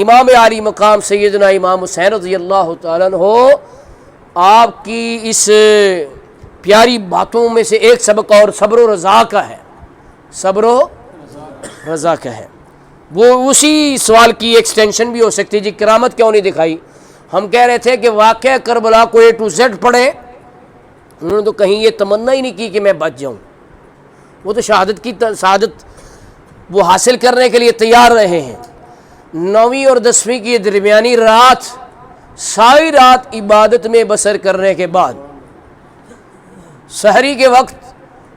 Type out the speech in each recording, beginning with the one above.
امام عالی مقام سیدنا امام حسین رضی اللہ تعالیٰ عنہ، آپ کی اس پیاری باتوں میں سے ایک سبق اور صبر و رضا کا ہے، صبر و رضا کا ہے۔ وہ اسی سوال کی ایکسٹینشن بھی ہو سکتی ہے، جی کرامت کیوں نہیں دکھائی؟ ہم کہہ رہے تھے کہ واقعہ کربلا کو A to Z پڑھے، انہوں نے تو کہیں یہ تمنا ہی نہیں کی کہ میں بچ جاؤں، وہ تو شہادت وہ حاصل کرنے کے لیے تیار رہے ہیں۔ 9ویں اور 10ویں کی درمیانی رات، ساری رات عبادت میں بسر کرنے کے بعد سحری کے وقت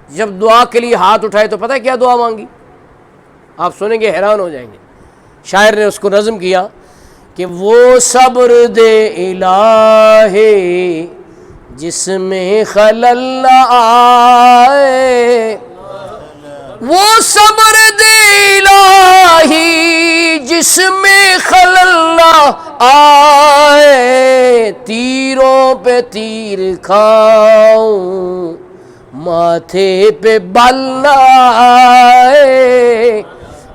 جب دعا کے لیے ہاتھ اٹھائے تو پتہ ہے کیا دعا مانگی؟ آپ سنیں گے حیران ہو جائیں گے۔ شاعر نے اس کو نظم کیا کہ وہ صبر دے الہی جس میں خلل نہ آئے، وہ صبر دے الہی جس میں خلل نہ آئے، تیروں پہ تیر کھاؤں ماتھے پہ بل نہ آئے،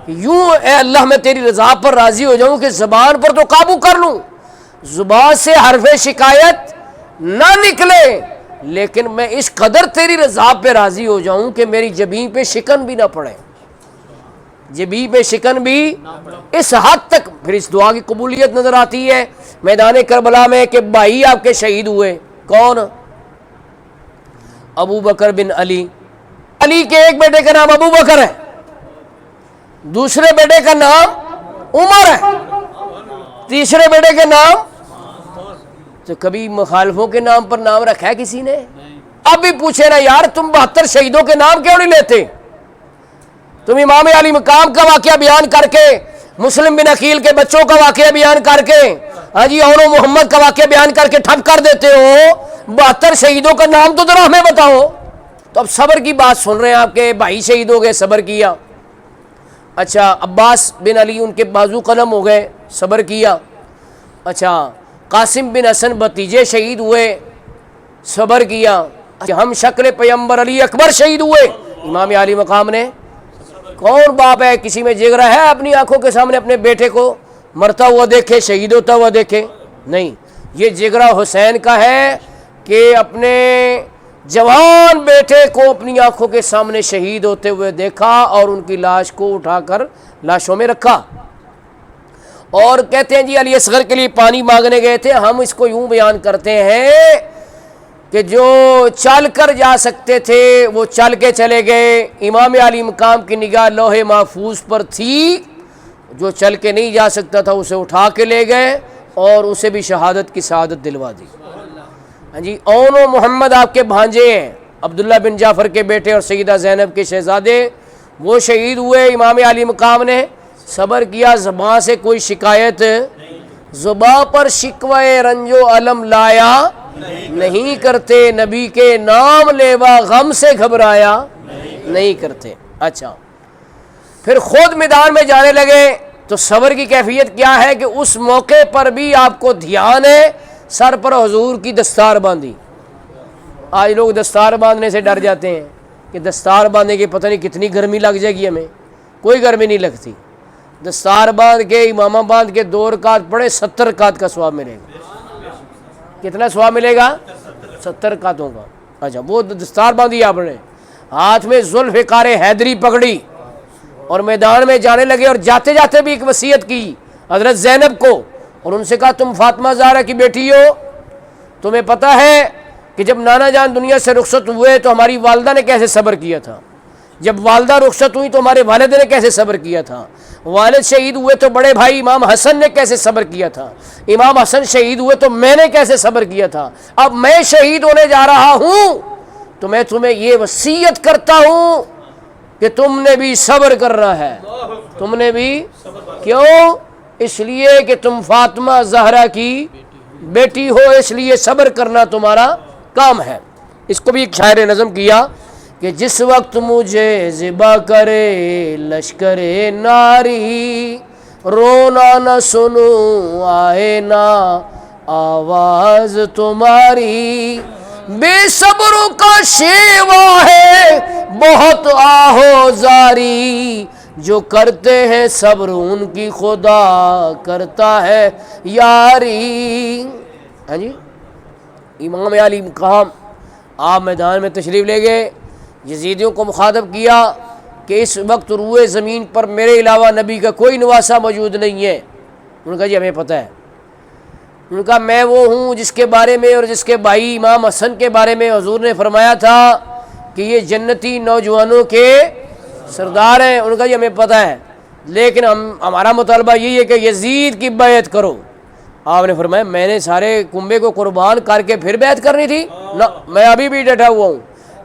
یوں اے اللہ میں تیری رضا پر راضی ہو جاؤں کہ زبان پر تو قابو کر لوں، زبان سے حرف شکایت نہ نکلے، لیکن میں اس قدر تیری رضا پہ راضی ہو جاؤں کہ میری جبین پہ شکن بھی نہ پڑے، جبین پہ شکن بھی اس حد تک۔ پھر اس دعا کی قبولیت نظر آتی ہے میدان کربلا میں کہ بھائی آپ کے شہید ہوئے، کون؟ ابو بکر بن علی۔ علی کے ایک بیٹے کا نام ابو بکر ہے، دوسرے بیٹے کا نام عمر ہے، تیسرے بیٹے کا نام، تو کبھی مخالفوں کے نام پر نام رکھا ہے کسی نے؟ اب بھی پوچھے نا یار، تم 72 شہیدوں کے نام کیوں نہیں لیتے؟ تم امام علی مقام کا واقعہ بیان کر کے، مسلم بن عقیل کے بچوں کا واقعہ بیان کر کے، ہاں جی اور محمد کا واقعہ بیان کر کے ٹھپ کر دیتے ہو، 72 شہیدوں کا نام تو ذرا ہمیں بتاؤ۔ تو اب صبر کی بات سن رہے ہیں آپ کے بھائی شہید ہو گئے، صبر کیا۔ اچھا عباس بن علی ان کے بازو قلم ہو گئے، صبر کیا۔ اچھا قاسم بن حسن بھتیجے شہید ہوئے، صبر کیا۔ ہم شکل پیغمبر علی اکبر شہید ہوئے، امام علی مقام نے، کون باپ ہے کسی میں جگرا ہے اپنی آنکھوں کے سامنے اپنے بیٹے کو مرتا ہوا دیکھے، شہید ہوتا ہوا دیکھے؟ نہیں، یہ جگرا حسین کا ہے کہ اپنے جوان بیٹے کو اپنی آنکھوں کے سامنے شہید ہوتے ہوئے دیکھا اور ان کی لاش کو اٹھا کر لاشوں میں رکھا۔ اور کہتے ہیں جی علی اصغر کے لیے پانی مانگنے گئے تھے، ہم اس کو یوں بیان کرتے ہیں کہ جو چل کر جا سکتے تھے وہ چل کے چلے گئے، امام علی مقام کی نگاہ لوح محفوظ پر تھی، جو چل کے نہیں جا سکتا تھا اسے اٹھا کے لے گئے اور اسے بھی شہادت کی سعادت دلوا دی۔ ہاں جی اون و محمد آپ کے بھانجے ہیں، عبداللہ بن جعفر کے بیٹے اور سیدہ زینب کے شہزادے، وہ شہید ہوئے، امام علی مقام نے صبر کیا، زباں سے کوئی شکایت، زباں پر شکوہ رنج و علم لایا نہیں کرتے، نبی کے نام لیوا غم سے گھبرایا نہیں کرتے۔ اچھا پھر خود میدان میں جانے لگے تو صبر کی کیفیت کیا ہے کہ اس موقع پر بھی آپ کو دھیان ہے، سر پر حضور کی دستار باندھی۔ آج لوگ دستار باندھنے سے ڈر جاتے ہیں کہ دستار باندھنے کی پتہ نہیں کتنی گرمی لگ جائے گی، ہمیں کوئی گرمی نہیں لگتی۔ دستار باندھ کے، امامہ باندھ کے 2 رکعت پڑھے 70 رکعت کا ثواب ملے گا۔ کتنا ثواب ملے گا؟ 70 رکعتوں کا۔ اچھا وہ دستار باندھی آپ نے، ہاتھ میں ذوالفقار حیدری پکڑی اور میدان میں جانے لگے، اور جاتے جاتے بھی ایک وصیت کی حضرت زینب کو، اور ان سے کہا تم فاطمہ زہرا کی بیٹی ہو، تمہیں پتہ ہے کہ جب نانا جان دنیا سے رخصت ہوئے تو ہماری والدہ نے کیسے صبر کیا تھا، جب والدہ رخصت ہوئی تو ہمارے والد نے کیسے صبر کیا تھا، والد شہید ہوئے تو بڑے بھائی امام حسن نے کیسے صبر کیا تھا، امام حسن شہید ہوئے تو میں نے کیسے صبر کیا تھا، اب میں شہید ہونے جا رہا ہوں تو میں تمہیں یہ وصیت کرتا ہوں کہ تم نے بھی صبر کرنا ہے، تم نے بھی، کیوں؟ اس لیے کہ تم فاطمہ زہرا کی بیٹی ہو، اس لیے صبر کرنا تمہارا کام ہے۔ اس کو بھی ایک شاعر نے نظم کیا کہ جس وقت مجھے ذبح کرے لشکر ناری، رونا نہ سنوں آئے نہ آواز تمہاری، بے صبروں کا شیوا ہے بہت آہو زاری، جو کرتے ہیں صبر ان کی خدا کرتا ہے یاری. ہاں جی، امام علی مقام آپ میدان میں تشریف لے گئے، یزیدیوں کو مخاطب کیا کہ اس وقت روئے زمین پر میرے علاوہ نبی کا کوئی نواسہ موجود نہیں ہے. انہوں نے کہا جی ہمیں پتہ ہے. انہوں نے کہا میں وہ ہوں جس کے بارے میں اور جس کے بھائی امام حسن کے بارے میں حضور نے فرمایا تھا کہ یہ جنتی نوجوانوں کے سردار ہیں. انہوں نے کہا جی ہمیں پتہ ہے، لیکن ہمارا مطالبہ یہی ہے کہ یزید کی بیعت کرو. آپ نے فرمایا میں نے سارے کنبے کو قربان کر کے پھر بیعت کرنی تھی؟ نہ، میں ابھی بھی ڈٹا ہوا ہوں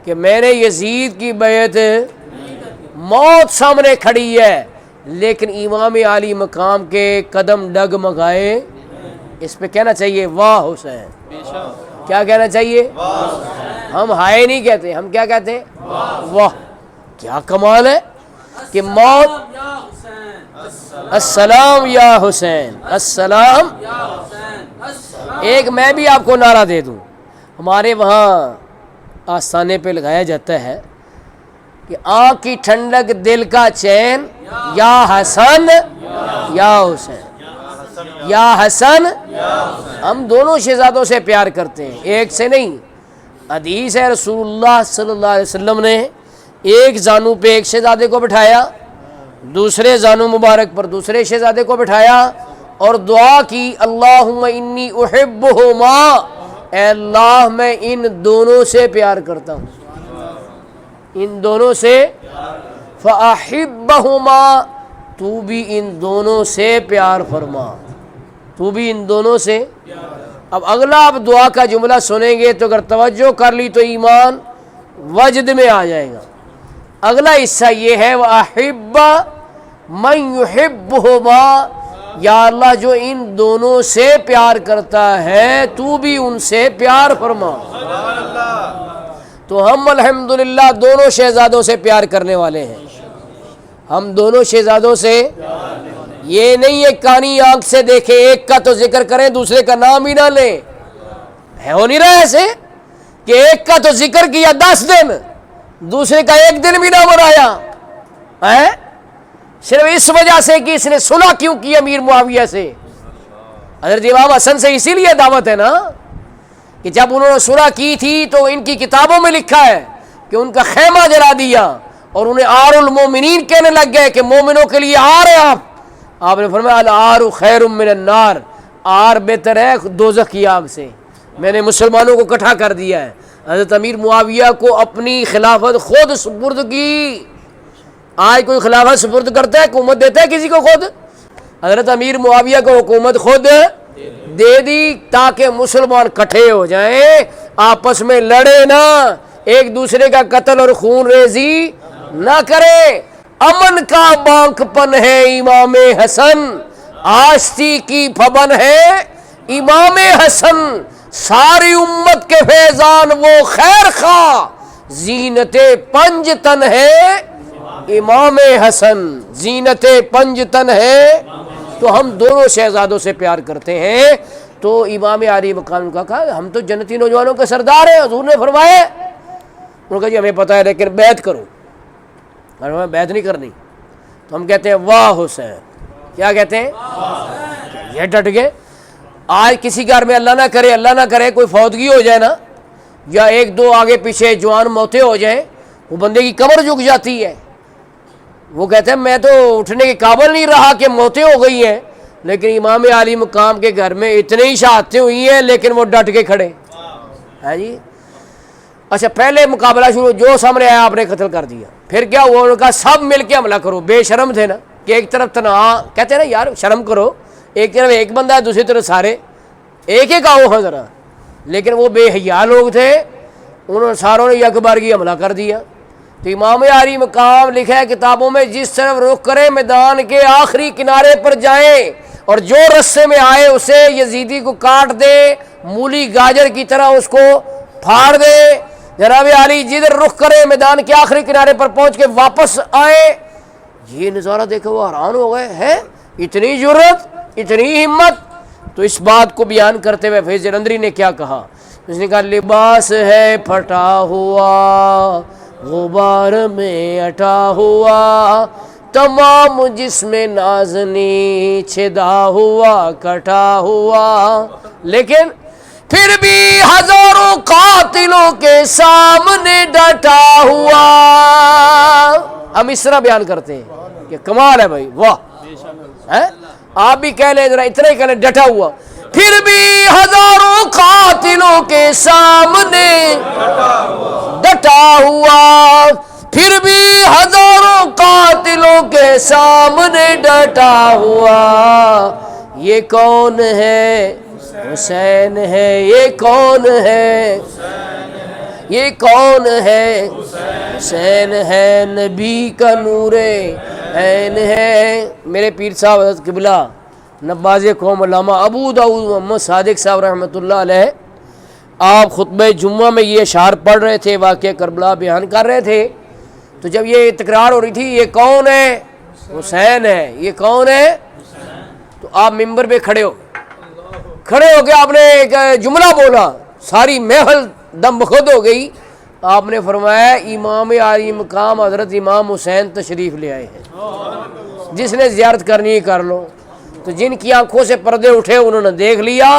کہ میں نے یزید کی بیعت، موت سامنے کھڑی ہے لیکن امام علی مقام کے قدم ڈگمگائے. اس پہ کہنا چاہیے واہ حسین. کیا کہنا چاہیے؟ ہم ہائے نہیں کہتے، ہم کیا کہتے ہیں؟ واہ. کیا کمال ہے کہ موت، السلام یا حسین، السلام. ایک میں بھی آپ کو نعرہ دے دوں، ہمارے وہاں آستانے پہ لگایا جاتا ہے کہ آنکھ کی ٹھنڈک دل کا چین، یا حسن یا حسین، یا حسن. ہم دونوں شہزادوں سے پیار کرتے ہیں، ایک سے نہیں. حدیث ہے رسول اللہ صلی اللہ علیہ وسلم نے ایک زانو پہ ایک شہزادے کو بٹھایا، دوسرے زانو مبارک پر دوسرے شہزادے کو بٹھایا اور دعا کی اللہم انی احبہما، اے اللہ میں ان دونوں سے پیار کرتا ہوں، ان دونوں سے. فاحبہما، تو بھی ان دونوں سے پیار فرما، تو بھی ان دونوں سے. اب اگلا آپ دعا کا جملہ سنیں گے تو اگر توجہ کر لی تو ایمان وجد میں آ جائے گا. اگلا حصہ یہ ہے وَأَحِبَّ مَن يُحِبُّهُمَا، یا اللہ جو ان دونوں سے پیار کرتا ہے تو بھی ان سے پیار فرما. تو ہم الحمدللہ دونوں شہزادوں سے پیار کرنے والے ہیں. ہم دونوں شہزادوں سے، یہ نہیں ہے کانی آنکھ سے دیکھیں ایک کا تو ذکر کریں دوسرے کا نام ہی نہ لیں. ہے ہو نہیں رہا ایسے کہ ایک کا تو ذکر کیا 10 دن، دوسرے کا 1 دن بھی نہ منایا ہے، صرف اس وجہ سے کہ اس نے سنا کیوں کی امیر معاویہ سے. حضرت امام حسن سے اسی لیے دعوت ہے نا کہ جب انہوں نے صلح کی تھی تو ان کی کتابوں میں لکھا ہے کہ ان کا خیمہ جلا دیا اور انہیں آر المومنین کہنے لگ گئے کہ مومنوں کے لیے آر ہے آپ. آپ نے فرمایا الآر خیر من النار، آر بہتر ہے دوزخ کی آگ سے. میں نے مسلمانوں کو اکٹھا کر دیا ہے. حضرت امیر معاویہ کو اپنی خلافت خود سپرد کی. آج کوئی خلافت سپرد کرتا ہے، حکومت دیتا ہے کسی کو خود؟ حضرت امیر معاویہ کو حکومت خود دے دی تاکہ مسلمان کٹھے ہو جائیں، آپس میں لڑے نہ، ایک دوسرے کا قتل اور خون ریزی نہ کرے. امن کا بانک پن ہے امام حسن، آشتی کی پھبن ہے امام حسن. ساری امت کے فیضان وہ خیر خواہ، زینت پنج تن ہے امام حسن، زینت پنج تن ہے. تو ہم دونوں شہزادوں سے پیار کرتے ہیں. تو امام علی مقام کا کہا ہم تو جنتی نوجوانوں کے سردار ہیں، حضور نے فرمایا. انہوں نے کہا جی ہمیں پتہ ہے لیکن بیعت کرو. ہمیں بیعت نہیں کرنی. تو ہم کہتے ہیں واہ حسین. کیا کہتے ہیں؟ یہ ڈٹ گئے. آج کسی گھر میں اللہ نہ کرے کوئی فوتگی ہو جائے نا، یا 1-2 آگے پیچھے جوان موتیں ہو جائیں، وہ بندے کی کمر جھک جاتی ہے. وہ کہتے ہیں میں تو اٹھنے کے قابل نہیں رہا کہ موتیں ہو گئی ہیں. لیکن امام علی مقام کے گھر میں اتنے ہی شہادتیں ہوئی ہیں لیکن وہ ڈٹ کے کھڑے ہیں جی. اچھا پہلے مقابلہ شروع، جو سامنے آیا آپ نے قتل کر دیا. پھر کیا ہوا؟ انہوں نے کہا سب مل کے حملہ کرو. بے شرم تھے نا کہ ایک طرف تنہا، کہتے ہیں نا یار شرم کرو، ایک طرف ایک بندہ ہے دوسری طرف سارے، ایک ایک آؤ ہاں ذرا. لیکن وہ بے حیا لوگ تھے، انہوں نے ساروں نے یک بارگی حملہ کر دیا. تو امام علی مقام لکھا ہے کتابوں میں جس طرف رخ کرے میدان کے آخری کنارے پر جائیں اور جو رستے میں آئے اسے یزیدی کو کاٹ دے، مولی گاجر کی طرح اس کو پھاڑ دے. جناب علی جدھر رخ کرے میدان کے آخری کنارے پر پہنچ کے واپس آئے. یہ نظارہ دیکھو وہ حیران ہو گئے، ہے اتنی جرت، اتنی ہمت. تو اس بات کو بیان کرتے ہوئے فیض جلندری نے کیا کہا؟ اس نے کہا لباس ہے پھٹا ہوا غبار میں اٹا ہوا، تمام جسم نازنی چھدا ہوا کٹا ہوا، لیکن پھر بھی ہزاروں قاتلوں کے سامنے ڈٹا ہوا۔ ہم اس طرح بیان کرتے ہیں کہ کمال ہے بھائی، واہ، آپ بھی کہہ لیں ذرا، اتنا ہی کہہ لیں، ڈٹا ہوا۔ پھر بھی ہزاروں قاتلوں کے سامنے ڈٹا ہوا، پھر بھی ہزاروں قاتلوں کے سامنے ڈٹا ہوا۔ یہ کون ہے؟ حسین ہے۔ یہ کون ہے؟ یہ کون ہے؟ حسین ہے، نبی کا نور عین ہے۔ میرے پیر صاحب حضرت قبلہ نواز قوم علامہ ابو داؤد محمد صادق صاحب رحمۃ اللہ علیہ، آپ خطبہ جمعہ میں یہ اشعار پڑھ رہے تھے، واقعہ کربلا بیان کر رہے تھے، تو جب یہ تکرار ہو رہی تھی یہ کون ہے؟ حسین ہے۔ یہ کون ہے؟ تو آپ ممبر پہ کھڑے ہو کے آپ نے ایک جملہ بولا، ساری محفل دم بخود ہو گئی۔ آپ نے فرمایا امام عالی مقام حضرت امام حسین تشریف لے آئے ہیں، جس نے زیارت کرنی کر لو۔ تو جن کی آنکھوں سے پردے اٹھے انہوں نے دیکھ لیا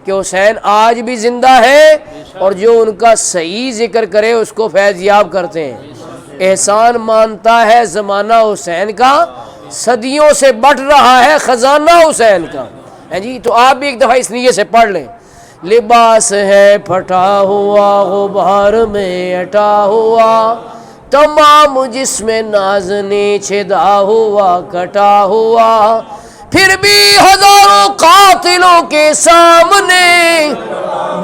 کہ حسین آج بھی زندہ ہے، اور جو ان کا صحیح ذکر کرے اس کو فیض یاب کرتے ہیں۔ احسان مانتا ہے زمانہ حسین کا، صدیوں سے بٹ رہا ہے خزانہ حسین کا۔ جی تو آپ بھی ایک دفعہ اس نیت سے پڑھ لیں۔ لباس ہے پھٹا ہوا غبار میں اٹا ہوا، تمام جسم نازنی چھدا ہوا کٹا ہوا، پھر بھی ہزاروں قاتلوں کے سامنے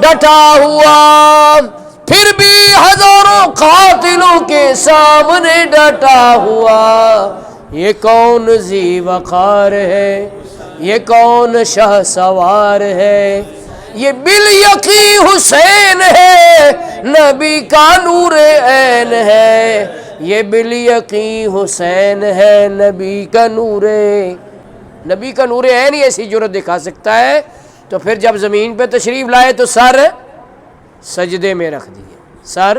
ڈٹا ہوا، پھر بھی ہزاروں قاتلوں کے سامنے ڈٹا ہوا۔ یہ کون ذی وقار ہے؟ یہ کون شاہ سوار ہے؟ یہ بالیقین حسین ہے، نبی کا نور عین ہے۔ یہ بالیقین حسین ہے، نبی کا نور عین ہی ایسی جرت دکھا سکتا ہے۔ تو پھر جب زمین پہ تشریف لائے تو سر سجدے میں رکھ دیے، سر،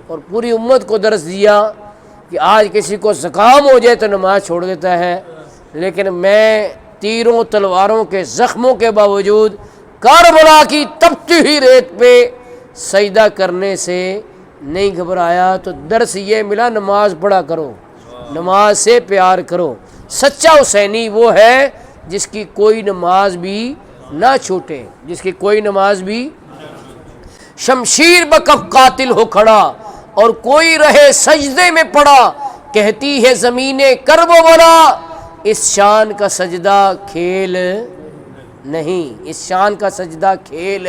اور پوری امت کو درس دیا کہ آج کسی کو زکام ہو جائے تو نماز چھوڑ دیتا ہے، لیکن میں تیروں تلواروں کے زخموں کے باوجود کربلا کی تپتی ہوئی ریت پہ سجدہ کرنے سے نہیں گھبرایا۔ تو درس یہ ملا، نماز پڑھا کرو، نماز سے پیار کرو۔ سچا حسینی وہ ہے جس کی کوئی نماز بھی نہ چھوٹے، جس کی کوئی نماز بھی، شمشیر بکف قاتل ہو کھڑا اور کوئی رہے سجدے میں پڑا، کہتی ہے زمینیں کرب و بلا، اس شان کا سجدہ کھیل نہیں، اس شان کا سجدہ کھیل۔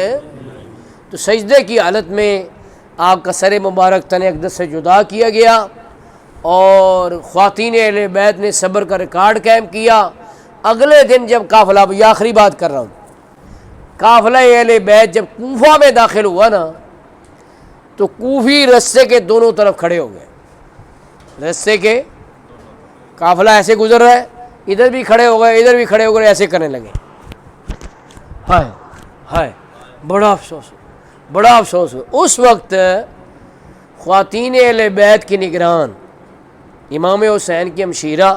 تو سجدے کی حالت میں آپ کا سر مبارک تن اقدس سے جدا کیا گیا، اور خواتین اہل بیت نے صبر کا ریکارڈ قائم کیا۔ اگلے دن جب قافلہ، یہ آخری بات کر رہا ہوں، قافلہ اہل بیت جب کوفہ میں داخل ہوا نا، تو کوفی رستے کے دونوں طرف کھڑے ہو گئے، رستے کے، قافلہ ایسے گزر رہا ہے، ادھر بھی کھڑے ہو گئے، ادھر بھی کھڑے ہو گئے، ایسے کرنے لگے۔ ہائے ہائے، بڑا افسوس، بڑا افسوس۔ اس وقت خواتین اہل بیت کی نگران امام حسین کی ہمشیرہ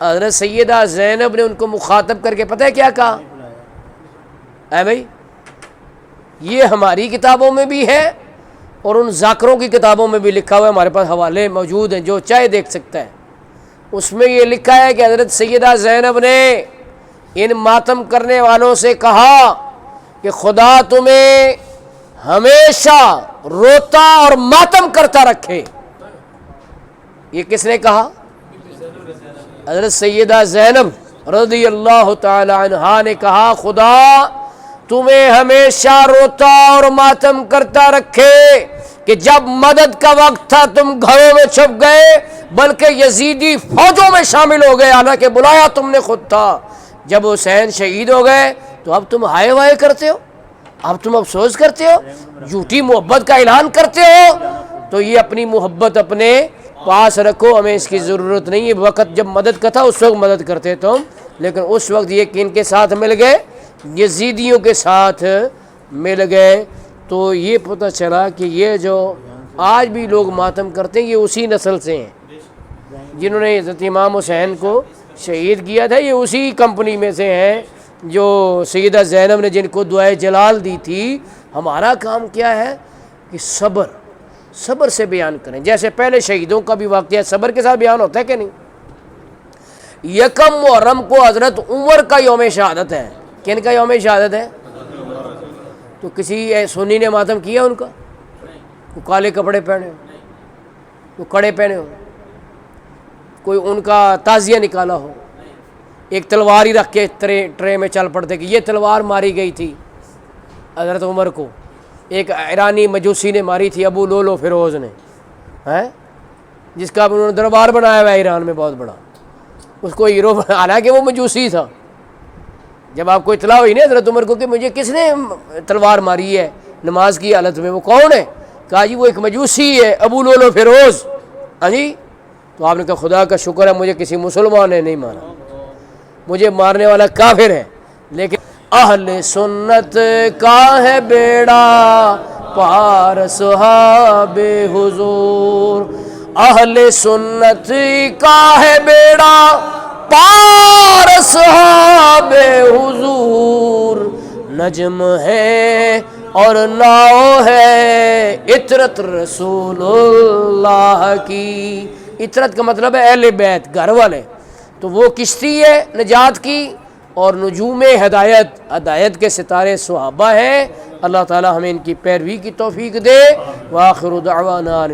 حضرت سیدہ زینب نے ان کو مخاطب کر کے پتہ ہے کیا کہا؟ اے بھائی، یہ ہماری کتابوں میں بھی ہے اور ان ذاکروں کی کتابوں میں بھی لکھا ہوا ہے، ہمارے پاس حوالے موجود ہیں، جو چاہے دیکھ سکتا ہے۔ اس میں یہ لکھا ہے کہ حضرت سیدہ زینب نے ان ماتم کرنے والوں سے کہا کہ خدا تمہیں ہمیشہ روتا اور ماتم کرتا رکھے۔ یہ کس نے کہا؟ حضرت سیدہ زینب رضی اللہ تعالی عنہا نے کہا خدا تمہیں ہمیشہ روتا اور ماتم کرتا رکھے کہ جب مدد کا وقت تھا تم گھروں میں چھپ گئے، بلکہ یزیدی فوجوں میں شامل ہو گئے، حالانکہ بلایا تم نے خود تھا۔ جب حسین شہید ہو گئے تو اب تم ہائے وائے کرتے ہو، اب تم افسوس کرتے ہو، جھوٹی محبت کا اعلان کرتے ہو۔ تو یہ اپنی محبت اپنے پاس رکھو، ہمیں اس کی ضرورت نہیں ہے۔ وقت جب مدد کا تھا اس وقت مدد کرتے تم، لیکن اس وقت یہ کن کے ساتھ مل گئے؟ یزیدیوں کے ساتھ مل گئے۔ تو یہ پتہ چلا کہ یہ جو آج بھی لوگ ماتم کرتے ہیں یہ اسی نسل سے ہیں، جنہوں نے حضرت امام حسین کو شہید کیا تھا، یہ اسی کمپنی میں سے ہیں جو سیدہ زینب نے جن کو دعائے جلال دی تھی۔ ہمارا کام کیا ہے کہ صبر سے بیان کریں، جیسے پہلے شہیدوں کا بھی واقعہ صبر کے ساتھ بیان ہوتا ہے کہ نہیں۔ یکم محرم کو حضرت عمر کا یوم شہادت ہے۔ کن کا یوم شہادت ہے؟ تو کسی سنی نے ماتم کیا ان کا؟ وہ کالے کپڑے پہنے ہو، وہ کڑے پہنے ہو، کوئی ان کا تعزیہ نکالا ہو، ایک تلوار ہی رکھ کے ٹرے میں چل پڑتے کہ یہ تلوار ماری گئی تھی حضرت عمر کو، ایک ایرانی مجوسی نے ماری تھی، ابو لولو فیروز نے، جس کا انہوں نے دربار بنایا ہوا ہے ایران میں بہت بڑا، اس کو ہیرو، حالانکہ وہ مجوسی تھا۔ جب آپ کو اطلاع ہوئی نا حضرت عمر کو کہ مجھے کس نے تلوار ماری ہے نماز کی حالت میں، وہ کون ہے؟ کہا جی وہ ایک مجوسی ہے ابو لولو فیروز۔ ہاں جی، تو آپ نے کہا خدا کا شکر ہے مجھے کسی مسلمان نے نہیں مارا، مجھے مارنے والا کافر ہے۔ لیکن اہل سنت کا ہے بیڑا پار صحاب حضور، اہل سنت کا ہے بیڑا پار صحاب حضور، نجم ہے اور ناؤ ہے عطرت رسول اللہ کی۔ عطرت کا مطلب ہے اہل بیت، گھر والے، تو وہ کشتی ہے نجات کی، اور نجوم ہدایت کے ستارے صحابہ ہیں۔ اللہ تعالی ہمیں ان کی پیروی کی توفیق دے۔ وآخر دعوانا